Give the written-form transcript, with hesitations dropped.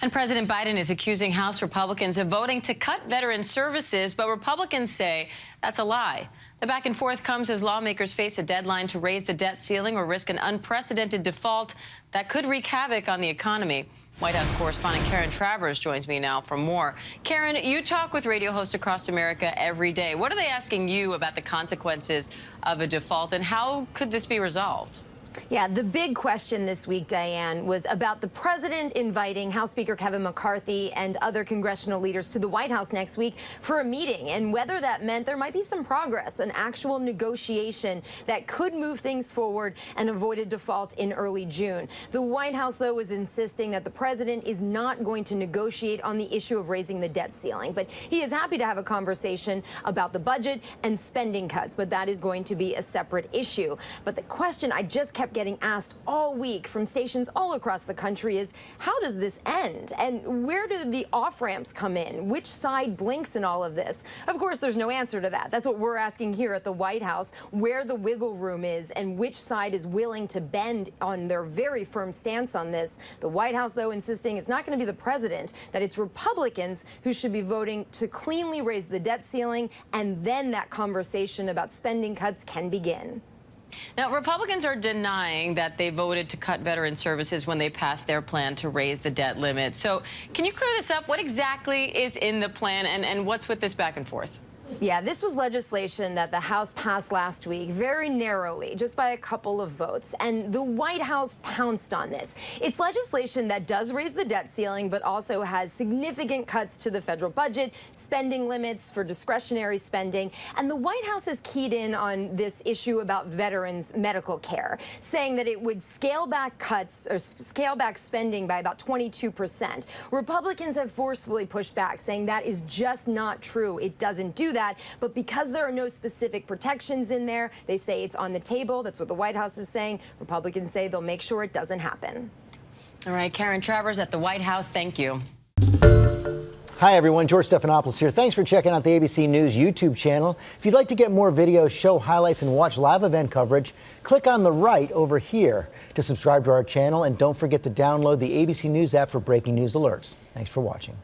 And President Biden is accusing House Republicans of voting to cut veteran services, but Republicans say that's a lie. The back and forth comes as lawmakers face a deadline to raise the debt ceiling or risk an unprecedented default that could wreak havoc on the economy. White House correspondent Karen Travers joins me now for more. Karen, you talk with radio hosts across America every day. What are they asking you about the consequences of a default, and how could this be resolved? Yeah, the big question this week, Diane, was about the president inviting House Speaker Kevin McCarthy and other congressional leaders to the White House next week for a meeting, and whether that meant there might be some progress, an actual negotiation that could move things forward and avoid a default in early June. The White House, though, is insisting that the president is not going to negotiate on the issue of raising the debt ceiling, but he is happy to have a conversation about the budget and spending cuts, but that is going to be a separate issue. But the question I just kept getting asked all week from stations all across the country is, how does this end? And where do the off-ramps come in? Which side blinks in all of this? Of course, there's no answer to that. That's what we're asking here at the White House, where the wiggle room is and which side is willing to bend on their very firm stance on this. The White House, though, insisting it's not going to be the president, that it's Republicans who should be voting to cleanly raise the debt ceiling, and then that conversation about spending cuts can begin. Now, Republicans are denying that they voted to cut veteran services when they passed their plan to raise the debt limit. So can you clear this up? What exactly is in the plan, and what's with this back and forth? Yeah, this was legislation that the House passed last week very narrowly, just by a couple of votes, and the White House pounced on this. It's legislation that does raise the debt ceiling, but also has significant cuts to the federal budget, spending limits for discretionary spending, and the White House has keyed in on this issue about veterans' medical care, saying that it would scale back cuts or scale back spending by about 22%. Republicans have forcefully pushed back, saying that is just not true. It doesn't do that. But because there are no specific protections in there, they say it's on the table. That's what the White House is saying. Republicans say they'll make sure it doesn't happen. All right, Karen Travers at the White House, thank you. Hi, everyone. George Stephanopoulos here. Thanks for checking out the ABC News YouTube channel. If you'd like to get more videos, show highlights, and watch live event coverage, click on the right over here to subscribe to our channel. And don't forget to download the ABC News app for breaking news alerts. Thanks for watching.